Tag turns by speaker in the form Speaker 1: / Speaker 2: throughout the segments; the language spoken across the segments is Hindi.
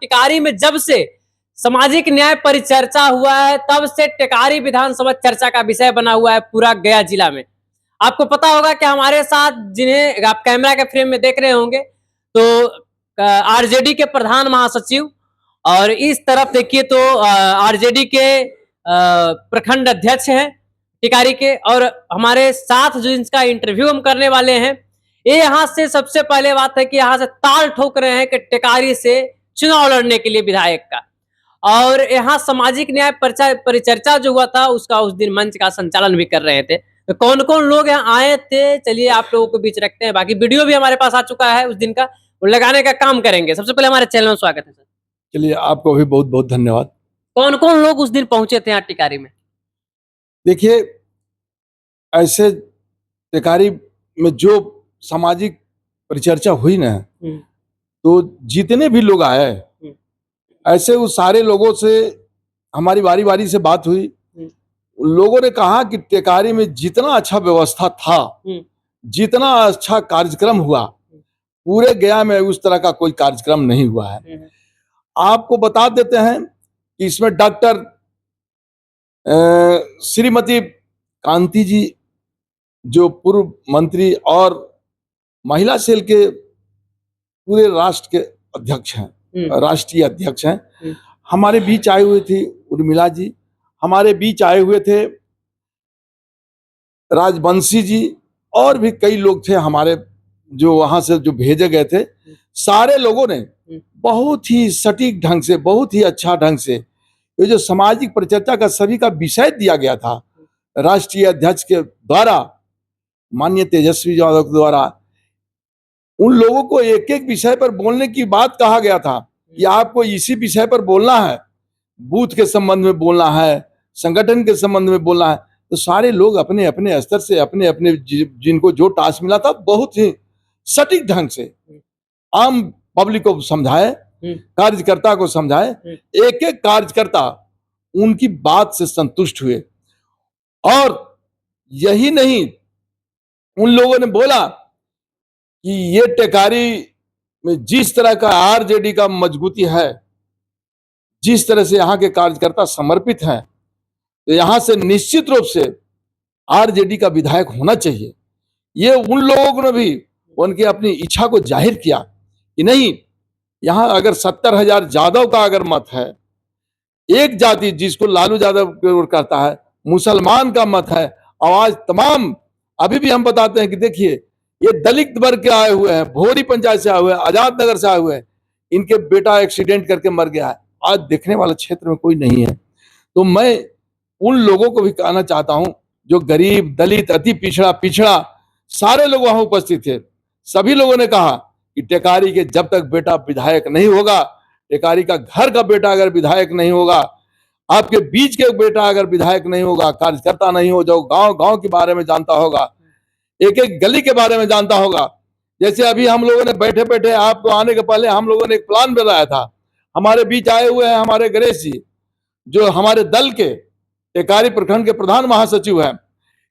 Speaker 1: टिकारी में जब से सामाजिक न्याय परिचर्चा हुआ है तब से टिकारी विधानसभा चर्चा का विषय बना हुआ है पूरा गया जिला में। आपको पता होगा कि हमारे साथ जिन्हें आप कैमरा के फ्रेम में देख रहे होंगे तो आरजेडी के प्रधान महासचिव और इस तरफ देखिए तो आरजेडी के प्रखंड अध्यक्ष हैं टिकारी के, और हमारे साथ जो इनका इंटरव्यू हम करने वाले हैं ये यहाँ से सबसे पहले बात है कि यहाँ से ताल ठोक रहे हैं कि टिकारी से चुनाव लड़ने के लिए विधायक का, और यहाँ सामाजिक न्याय परिचर्चा जो हुआ था उसका उस दिन मंच का संचालन भी कर रहे थे। तो कौन कौन लोग यहाँ आए थे चलिए आप लोगों को बीच रखते हैं, बाकी वीडियो भी हमारे पास आ चुका है उस दिन का, वो लगाने का काम करेंगे। सबसे पहले हमारे चैनल में स्वागत है सर।
Speaker 2: चलिए आपको भी बहुत बहुत धन्यवाद।
Speaker 1: कौन कौन लोग उस दिन पहुंचे थे यहाँ टिकारी में?
Speaker 2: देखिए, ऐसे टिकारी में जो सामाजिक परिचर्चा हुई ना, तो जितने भी लोग आए ऐसे उस सारे लोगों से हमारी बारी बारी से बात हुई। लोगों ने कहा कि टिकारी में जितना अच्छा व्यवस्था था, जितना अच्छा कार्यक्रम हुआ, पूरे गया में उस तरह का कोई कार्यक्रम नहीं हुआ है। आपको बता देते हैं कि इसमें डॉक्टर श्रीमती कांति जी जो पूर्व मंत्री और महिला सेल के पूरे राष्ट्र के अध्यक्ष हैं, राष्ट्रीय अध्यक्ष हैं, हमारे बीच आए हुए थे। उर्मिला जी हमारे बीच आए हुए थे, राजवंशी जी और भी कई लोग थे हमारे जो वहां से जो भेजे गए थे। सारे लोगों ने बहुत ही सटीक ढंग से, बहुत ही अच्छा ढंग से ये जो सामाजिक परिचर्चा का सभी का विषय दिया गया था राष्ट्रीय अध्यक्ष के द्वारा, माननीय तेजस्वी यादव के द्वारा, उन लोगों को एक एक विषय पर बोलने की बात कहा गया था कि आपको इसी विषय पर बोलना है, बूथ के संबंध में बोलना है, संगठन के संबंध में बोलना है। तो सारे लोग अपने अपने स्तर से अपने अपने जिनको जो टास्क मिला था बहुत ही सटीक ढंग से आम पब्लिक को समझाए, कार्यकर्ता को समझाए। एक एक कार्यकर्ता उनकी बात से संतुष्ट हुए, और यही नहीं, उन लोगों ने बोला कि ये टिकारी में जिस तरह का आरजेडी का मजबूती है, जिस तरह से यहाँ के कार्यकर्ता समर्पित हैं, तो यहाँ से निश्चित रूप से आरजेडी का विधायक होना चाहिए। ये उन लोगों ने भी उनकी अपनी इच्छा को जाहिर किया कि नहीं, यहाँ अगर 70,000 यादव का अगर मत है, एक जाति जिसको लालू यादव करता है, मुसलमान का मत है, आवाज तमाम, अभी भी हम बताते हैं कि देखिए ये दलित वर्ग के आए हुए हैं, भोरी पंचायत से आए हुए हैं, आजाद नगर से आए हुए हैं, इनके बेटा एक्सीडेंट करके मर गया है, आज देखने वाले क्षेत्र में कोई नहीं है। तो मैं उन लोगों को भी कहना चाहता हूं जो गरीब, दलित, अति पिछड़ा सारे लोग वहां उपस्थित थे। सभी लोगों ने कहा कि टिकारी के जब तक बेटा विधायक नहीं होगा, टिकारी का घर का बेटा अगर विधायक नहीं होगा, आपके बीच के बेटा अगर विधायक नहीं होगा, कार्यकर्ता नहीं हो, जो गांव गांव के बारे में जानता होगा, एक एक गली के बारे में जानता होगा। जैसे अभी हम लोगों ने बैठे बैठे आपको आने के पहले हम लोगों ने एक प्लान बनाया था। हमारे बीच आए हुए हैं हमारे गणेश जी, जो हमारे दल के टिकारी प्रखंड के प्रधान महासचिव हैं।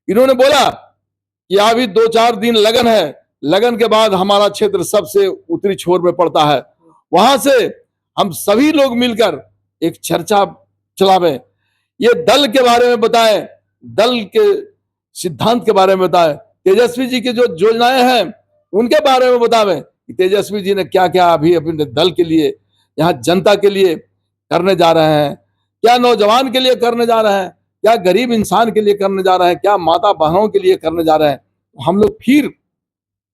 Speaker 2: इन्होंने बोला कि अभी 2-4 दिन लगन है, लगन के बाद हमारा क्षेत्र सबसे उत्तरी छोर में पड़ता है, वहां से हम सभी लोग मिलकर एक चर्चा चलावे, ये दल के बारे में बताएं, दल के सिद्धांत के बारे में बताएं, तेजस्वी जी की जो योजनाएं हैं उनके बारे में बतावें कि तेजस्वी जी ने क्या क्या अभी अपने दल के लिए, यहाँ जनता के लिए करने जा रहे हैं, क्या नौजवान के लिए करने जा रहे हैं, क्या गरीब इंसान के लिए करने जा रहे हैं, क्या माता बहनों के लिए करने जा रहे हैं। हम लोग फिर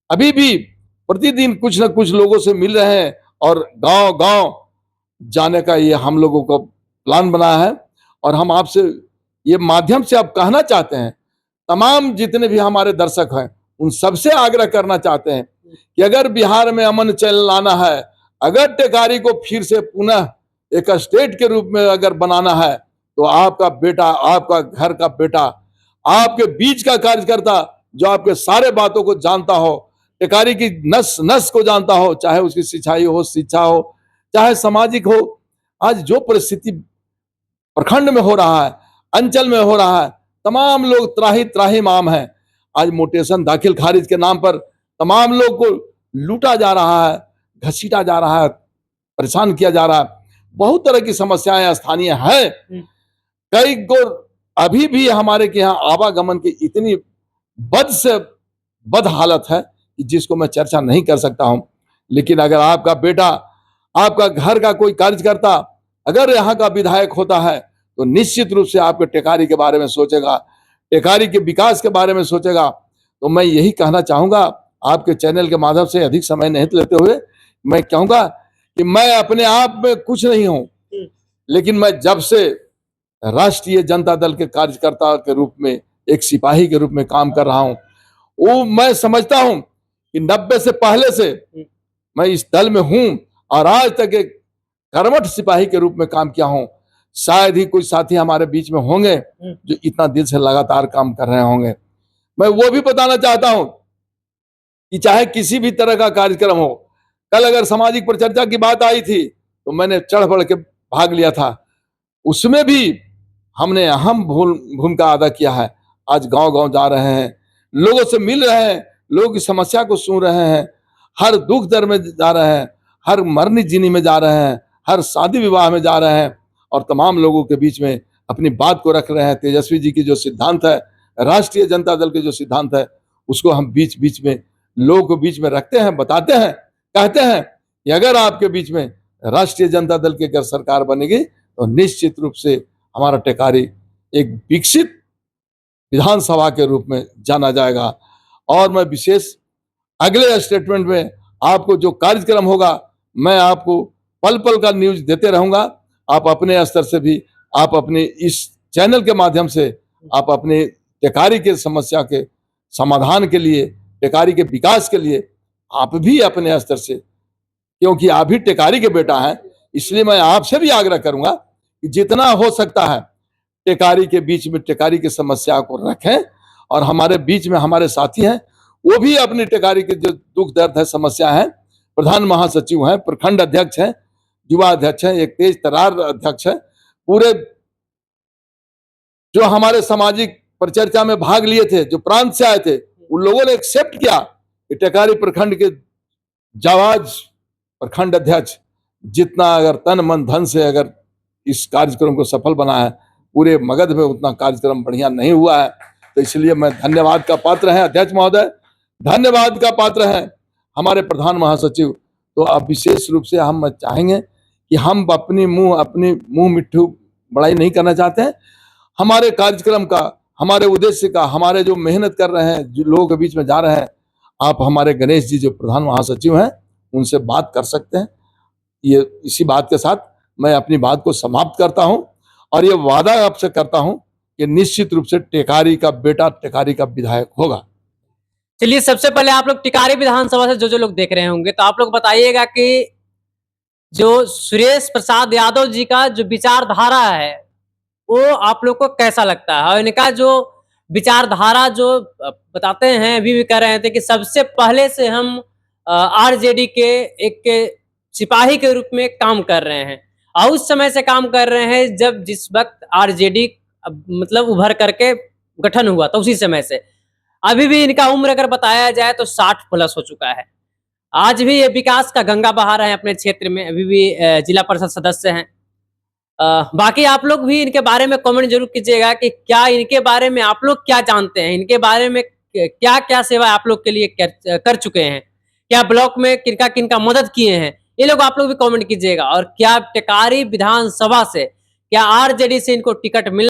Speaker 2: अभी भी प्रतिदिन कुछ न कुछ लोगों से मिल रहे हैं और गांव गांव जाने का ये हम लोगों को प्लान बनाया है। और हम आपसे ये माध्यम से आप कहना चाहते हैं, तमाम जितने भी हमारे दर्शक हैं उन सबसे आग्रह करना चाहते हैं कि अगर बिहार में अमन चैन लाना है, अगर टिकारी को फिर से पुनः एक स्टेट के रूप में अगर बनाना है, तो आपका बेटा, आपका घर का बेटा, आपके बीच का कार्यकर्ता जो आपके सारे बातों को जानता हो, टिकारी की नस नस को जानता हो, चाहे उसकी सिंचाई हो, शिक्षा हो, चाहे सामाजिक हो। आज जो परिस्थिति प्रखंड में हो रहा है, अंचल में हो रहा है, तमाम लोग त्राही त्राही माम है। आज मोटेशन दाखिल खारिज के नाम पर तमाम लोग को लूटा जा रहा है, घसीटा जा रहा है, परेशान किया जा रहा है। बहुत तरह की समस्याएं स्थानीय है। कई को अभी भी हमारे के यहाँ आवागमन की इतनी बद से बद हालत है कि जिसको मैं चर्चा नहीं कर सकता हूं। लेकिन अगर आपका बेटा, आपका घर का कोई कार्यकर्ता अगर यहाँ का विधायक होता है तो निश्चित रूप से आपके टेकारी के बारे में सोचेगा, टेकारी के विकास के बारे में सोचेगा। तो मैं यही कहना चाहूंगा आपके चैनल के माध्यम से, अधिक समय नहीं लेते हुए मैं कहूंगा कि मैं अपने आप में कुछ नहीं हूं, लेकिन मैं जब से राष्ट्रीय जनता दल के कार्यकर्ता के रूप में, एक सिपाही के रूप में काम कर रहा हूं, वो मैं समझता हूं कि 90 से पहले से मैं इस दल में हूं और आज तक एक कर्मठ सिपाही के रूप में काम किया हूं। शायद ही कोई साथी हमारे बीच में होंगे जो इतना दिल से लगातार काम कर रहे होंगे। मैं वो भी बताना चाहता हूं कि चाहे किसी भी तरह का कार्यक्रम हो, कल अगर सामाजिक परिचर्चा की बात आई थी तो मैंने चढ़ बढ़ के भाग लिया था, उसमें भी हमने अहम भूमिका अदा किया है। आज गांव-गांव जा रहे हैं, लोगों से मिल रहे हैं, लोगों की समस्या को सुन रहे हैं, हर दुख दर्द में जा रहे हैं, हर मरनी जीनी में जा रहे हैं, हर शादी विवाह में जा रहे हैं और तमाम लोगों के बीच में अपनी बात को रख रहे हैं। तेजस्वी जी की जो सिद्धांत है, राष्ट्रीय जनता दल के जो सिद्धांत है, उसको हम बीच बीच में लोगों के बीच में रखते हैं, बताते हैं, कहते हैं कि अगर आपके बीच में राष्ट्रीय जनता दल की अगर सरकार बनेगी तो निश्चित रूप से हमारा टेकारी एक विकसित विधानसभा के रूप में जाना जाएगा। और मैं विशेष अगले स्टेटमेंट में आपको जो कार्यक्रम होगा, मैं आपको पल पल का न्यूज देते रहूंगा। आप अपने स्तर से भी, आप अपने इस चैनल के माध्यम से आप अपने टेकारी के समस्या के समाधान के लिए, टेकारी के विकास के लिए आप भी अपने स्तर से, क्योंकि आप भी टेकारी के बेटा हैं, इसलिए मैं आपसे भी आग्रह करूंगा कि जितना हो सकता है टेकारी के बीच में टेकारी की समस्या को रखें और हमारे बीच में हमारे साथी हैं, वो भी अपनी टेकारी के जो दुख दर्द है, समस्या है, प्रधान महासचिव हैं, प्रखंड अध्यक्ष हैं, युवा अध्यक्ष हैं, एक तेज तरार अध्यक्ष है, पूरे जो हमारे सामाजिक परिचर्चा में भाग लिए थे, जो प्रांत से आए थे, उन लोगों ने एक्सेप्ट किया कि टेकारी प्रखंड के जाबाज प्रखंड अध्यक्ष जितना अगर तन मन धन से अगर इस कार्यक्रम को सफल बना है, पूरे मगध में उतना कार्यक्रम बढ़िया नहीं हुआ है। तो इसलिए मैं धन्यवाद का पात्र है अध्यक्ष महोदय, धन्यवाद का पात्र है हमारे प्रधान महासचिव। तो अब विशेष रूप से हम चाहेंगे कि हम अपनी मुंह मिट्ठू बड़ाई नहीं करना चाहते हैं। हमारे कार्यक्रम का, हमारे उद्देश्य का, हमारे जो मेहनत कर रहे हैं, जो लोगों के बीच में जा रहे हैं, आप हमारे गणेश जी जो प्रधान महासचिव हैं उनसे बात कर सकते हैं। ये इसी बात के साथ मैं अपनी बात को समाप्त करता हूं और ये वादा आपसे करता हूं कि निश्चित रूप से टेकारी का बेटा टेकारी का विधायक होगा।
Speaker 1: चलिए, सबसे पहले आप लोग टिकारी विधानसभा से जो लोग देख रहे होंगे, तो आप लोग बताइएगा कि जो सुरेश प्रसाद यादव जी का जो विचारधारा है वो आप लोग को कैसा लगता है, और इनका जो विचारधारा जो बताते हैं, अभी भी कह रहे थे कि सबसे पहले से हम आरजेडी के एक सिपाही के रूप में काम कर रहे हैं और उस समय से काम कर रहे हैं जब जिस वक्त आरजेडी मतलब उभर करके गठन हुआ था, उसी समय से अभी भी इनका उम्र अगर बताया जाए तो 60 प्लस हो चुका है। आज भी ये विकास का गंगा बहा रहे हैं अपने क्षेत्र में, अभी भी जिला परिषद सदस्य हैं। बाकी आप लोग भी इनके बारे में कमेंट जरूर कीजिएगा कि क्या इनके बारे में आप लोग क्या जानते हैं, इनके बारे में क्या क्या सेवा आप लोग के लिए कर चुके हैं, क्या ब्लॉक में किनका किनका मदद किए हैं, ये लोग आप लोग भी कमेंट कीजिएगा। और क्या टेकारी विधानसभा से क्या आरजेडी से इनको टिकट मिल